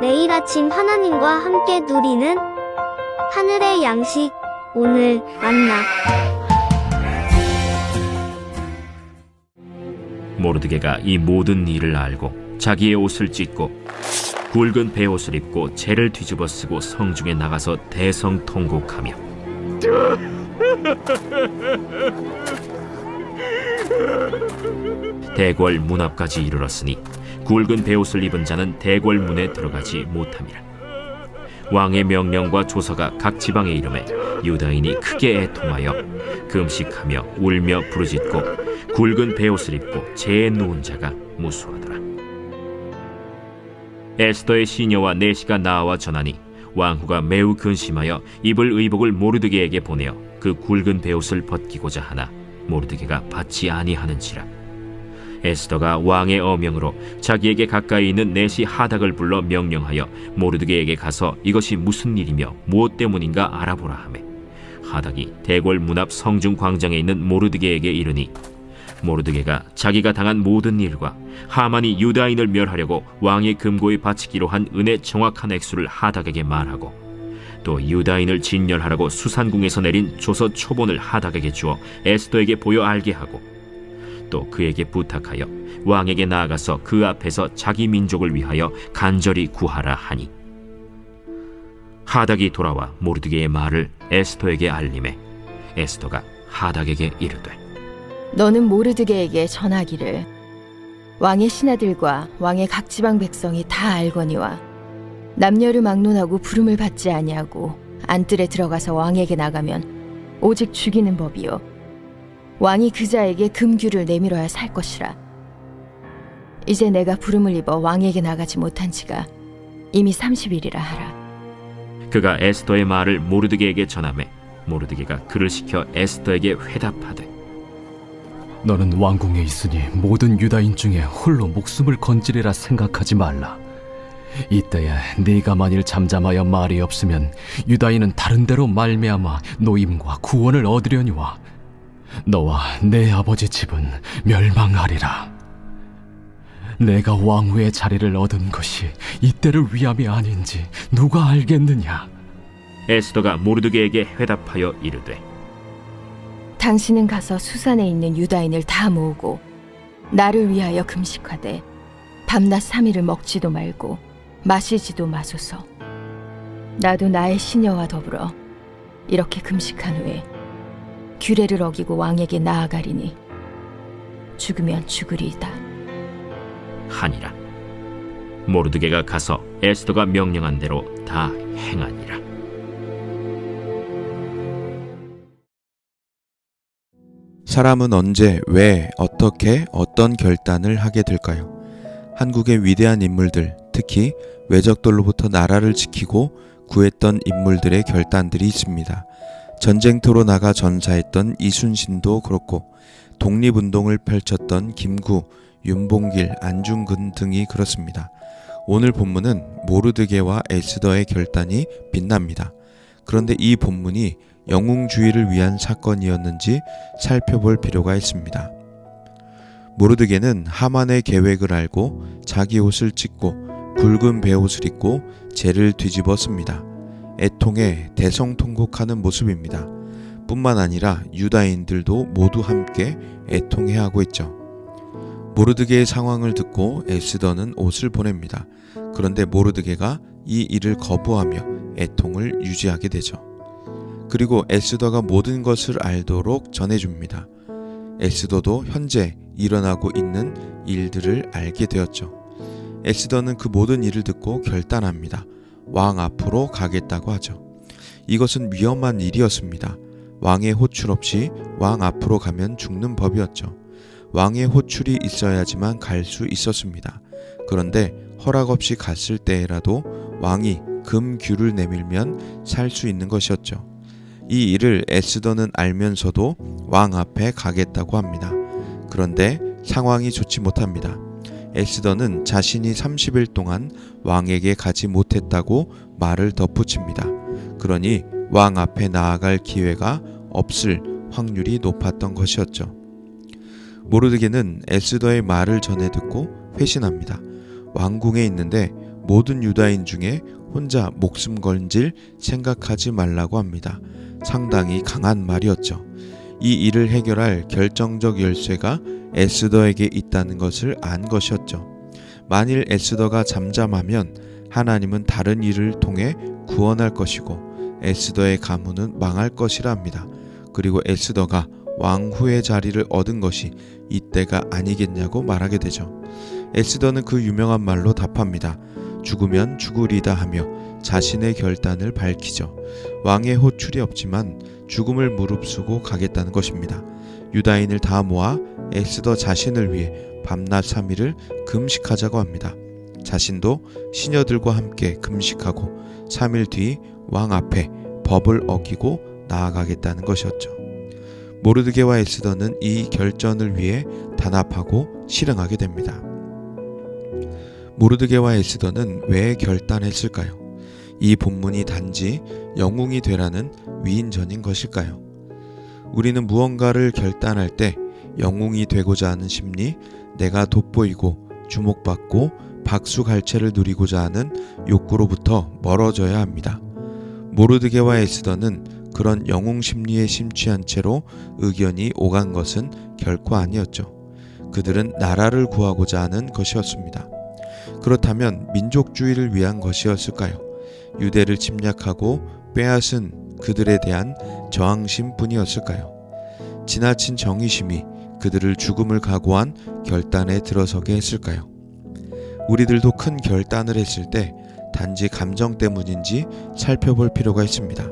매일 아침 하나님과 함께 누리는 하늘의 양식, 오늘 만나. 모르드게가 이 모든 일을 알고 자기의 옷을 찢고 굵은 베옷을 입고 재를 뒤집어 쓰고 성중에 나가서 대성통곡하며 대궐 문 앞까지 이르렀으니 굵은 베옷을 입은 자는 대궐 문에 들어가지 못함이라. 왕의 명령과 조서가 각 지방에 이르매 유다인이 크게 애통하여 금식하며 울며 부르짖고 굵은 베옷을 입고 재에 누운 자가 무수하더라. 에스더의 시녀와 내시가 나와 전하니 왕후가 매우 근심하여 입을 의복을 모르드게에게 보내어 그 굵은 베옷을 벗기고자 하나 모르드게가 받지 아니하는지라. 에스더가 왕의 어명으로 자기에게 가까이 있는 내시 하닥을 불러 명령하여 모르드게에게 가서 이것이 무슨 일이며 무엇 때문인가 알아보라 하매 하닥이 대궐 문 앞 성중 광장에 있는 모르드게에게 이르니 모르드게가 자기가 당한 모든 일과 하만이 유다인을 멸하려고 왕의 금고에 바치기로 한 은의 정확한 액수를 하닥에게 말하고 또 유다인을 진멸하라고 수산궁에서 내린 조서 초본을 하닥에게 주어 에스더에게 보여 알게 하고 또 그에게 부탁하여 왕에게 나아가서 그 앞에서 자기 민족을 위하여 간절히 구하라 하니 하닥이 돌아와 모르드게의 말을 에스더에게 알림해 에스더가 하닥에게 이르되 너는 모르드게에게 전하기를 왕의 신하들과 왕의 각 지방 백성이 다 알거니와 남녀를 막론하고 부름을 받지 아니하고 안뜰에 들어가서 왕에게 나가면 오직 죽이는 법이요 왕이 그자에게 금규를 내밀어야 살 것이라. 이제 내가 부름을 입어 왕에게 나가지 못한 지가 이미 30일이라 하라. 그가 에스더의 말을 모르드게에게 전하매 모르드게가 그를 시켜 에스더에게 회답하되 너는 왕궁에 있으니 모든 유다인 중에 홀로 목숨을 건지리라 생각하지 말라. 이때에 네가 만일 잠잠하여 말이 없으면 유다인은 다른 데로 말미암아 노임과 구원을 얻으려니와 너와 내 아버지 집은 멸망하리라. 내가 왕후의 자리를 얻은 것이 이때를 위함이 아닌지 누가 알겠느냐. 에스더가 모르드게에게 회답하여 이르되 당신은 가서 수산에 있는 유다인을 다 모으고 나를 위하여 금식하되 밤낮 3일을 먹지도 말고 마시지도 마소서. 나도 나의 시녀와 더불어 이렇게 금식한 후에 규례를 어기고 왕에게 나아가리니 죽으면 죽으리이다 하니라. 모르드게가 가서 에스더가 명령한 대로 다 행하니라. 사람은 언제, 왜, 어떻게, 어떤 결단을 하게 될까요? 한국의 위대한 인물들, 특히 외적들로부터 나라를 지키고 구했던 인물들의 결단들이 있습니다. 전쟁터로 나가 전사했던 이순신도 그렇고 독립운동을 펼쳤던 김구, 윤봉길, 안중근 등이 그렇습니다. 오늘 본문은 모르드게와 에스더의 결단이 빛납니다. 그런데 이 본문이 영웅주의를 위한 사건이었는지 살펴볼 필요가 있습니다. 모르드게는 하만의 계획을 알고 자기 옷을 찢고 굵은 베옷을 입고 재를 뒤집어 씁니다. 애통에 대성통곡하는 모습입니다. 뿐만 아니라 유다인들도 모두 함께 애통해하고 있죠. 모르드게의 상황을 듣고 에스더는 옷을 보냅니다. 그런데 모르드게가 이 일을 거부하며 애통을 유지하게 되죠. 그리고 에스더가 모든 것을 알도록 전해줍니다. 에스더도 현재 일어나고 있는 일들을 알게 되었죠. 에스더는 그 모든 일을 듣고 결단합니다. 왕 앞으로 가겠다고 하죠. 이것은 위험한 일이었습니다. 왕의 호출 없이 왕 앞으로 가면 죽는 법이었죠. 왕의 호출이 있어야지만 갈 수 있었습니다. 그런데 허락 없이 갔을 때라도 왕이 금규를 내밀면 살 수 있는 것이었죠. 이 일을 에스더는 알면서도 왕 앞에 가겠다고 합니다. 그런데 상황이 좋지 못합니다. 에스더는 자신이 30일 동안 왕에게 가지 못했다고 말을 덧붙입니다. 그러니 왕 앞에 나아갈 기회가 없을 확률이 높았던 것이었죠. 모르드게는 에스더의 말을 전해 듣고 회신합니다. 왕궁에 있는데 모든 유다인 중에 혼자 목숨 건질 생각하지 말라고 합니다. 상당히 강한 말이었죠. 이 일을 해결할 결정적 열쇠가 에스더에게 있다는 것을 안 것이었죠. 만일 에스더가 잠잠하면 하나님은 다른 일을 통해 구원할 것이고 에스더의 가문은 망할 것이라 합니다. 그리고 에스더가 왕후의 자리를 얻은 것이 이때가 아니겠냐고 말하게 되죠. 에스더는 그 유명한 말로 답합니다. 죽으면 죽으리다 하며 자신의 결단을 밝히죠. 왕의 호출이 없지만 죽음을 무릅쓰고 가겠다는 것입니다. 유다인을 다 모아 에스더 자신을 위해 밤낮 3일을 금식하자고 합니다. 자신도 시녀들과 함께 금식하고 3일 뒤 왕 앞에 법을 어기고 나아가겠다는 것이었죠. 모르드게와 에스더는 이 결전을 위해 단합하고 실행하게 됩니다. 모르드게와 에스더는 왜 결단했을까요? 이 본문이 단지 영웅이 되라는 위인전인 것일까요? 우리는 무언가를 결단할 때 영웅이 되고자 하는 심리, 내가 돋보이고 주목받고 박수갈채를 누리고자 하는 욕구로부터 멀어져야 합니다. 모르드게와 에스더는 그런 영웅 심리에 심취한 채로 의견이 오간 것은 결코 아니었죠. 그들은 나라를 구하고자 하는 것이었습니다. 그렇다면 민족주의를 위한 것이었을까요? 유대를 침략하고 빼앗은 그들에 대한 저항심 뿐이었을까요? 지나친 정의심이 그들을 죽음을 각오한 결단에 들어서게 했을까요? 우리들도 큰 결단을 했을 때 단지 감정 때문인지 살펴볼 필요가 있습니다.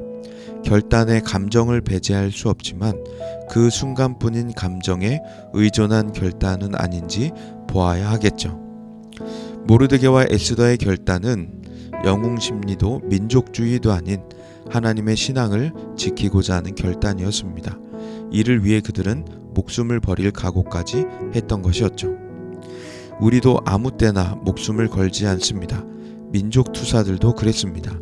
결단에 감정을 배제할 수 없지만 그 순간뿐인 감정에 의존한 결단은 아닌지 보아야 하겠죠. 모르드게와 에스더의 결단은 영웅 심리도 민족주의도 아닌 하나님의 신앙을 지키고자 하는 결단이었습니다. 이를 위해 그들은 목숨을 버릴 각오까지 했던 것이었죠. 우리도 아무 때나 목숨을 걸지 않습니다. 민족 투사들도 그랬습니다.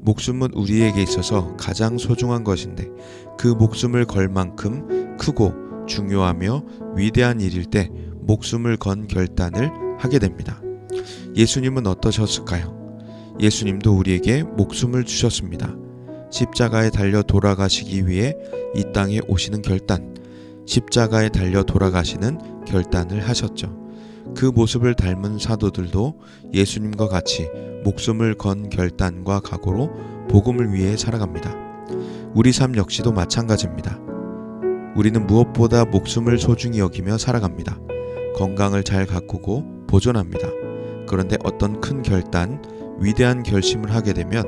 목숨은 우리에게 있어서 가장 소중한 것인데 그 목숨을 걸 만큼 크고 중요하며 위대한 일일 때 목숨을 건 결단을 하게 됩니다. 예수님은 어떠셨을까요? 예수님도 우리에게 목숨을 주셨습니다. 십자가에 달려 돌아가시기 위해 이 땅에 오시는 결단, 십자가에 달려 돌아가시는 결단을 하셨죠. 그 모습을 닮은 사도들도 예수님과 같이 목숨을 건 결단과 각오로 복음을 위해 살아갑니다. 우리 삶 역시도 마찬가지입니다. 우리는 무엇보다 목숨을 소중히 여기며 살아갑니다. 건강을 잘 가꾸고 보존합니다. 그런데 어떤 큰 결단, 위대한 결심을 하게 되면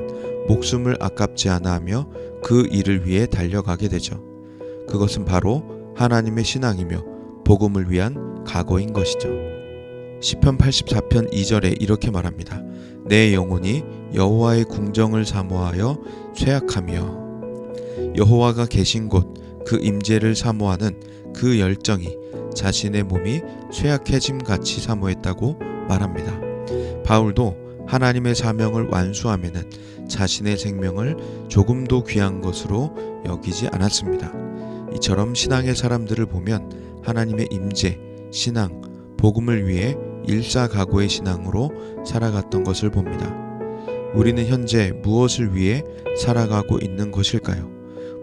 목숨을 아깝지 않아 하며 그 일을 위해 달려가게 되죠. 그것은 바로 하나님의 신앙이며 복음을 위한 각오인 것이죠. 시편 84편 2절에 이렇게 말합니다. 내 영혼이 여호와의 궁정을 사모하여 쇠약하며 여호와가 계신 곳 그 임재를 사모하는 그 열정이 자신의 몸이 쇠약해짐 같이 사모했다고 말합니다. 바울도 하나님의 사명을 완수하면은 자신의 생명을 조금도 귀한 것으로 여기지 않았습니다. 이처럼 신앙의 사람들을 보면 하나님의 임재, 신앙, 복음을 위해 일사각오의 신앙으로 살아갔던 것을 봅니다. 우리는 현재 무엇을 위해 살아가고 있는 것일까요?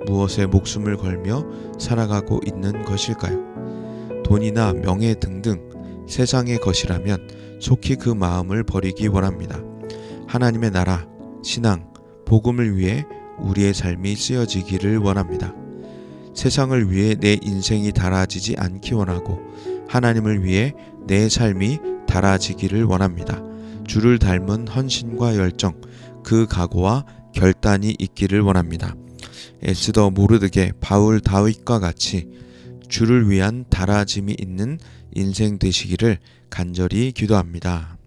무엇에 목숨을 걸며 살아가고 있는 것일까요? 돈이나 명예 등등 세상의 것이라면 속히 그 마음을 버리기 원합니다. 하나님의 나라, 신앙, 복음을 위해 우리의 삶이 쓰여지기를 원합니다. 세상을 위해 내 인생이 달아지지 않기 원하고 하나님을 위해 내 삶이 달아지기를 원합니다. 주를 닮은 헌신과 열정, 그 각오와 결단이 있기를 원합니다. 에스더, 모르드게, 바울, 다윗과 같이 주를 위한 달아짐이 있는 인생 되시기를 간절히 기도합니다.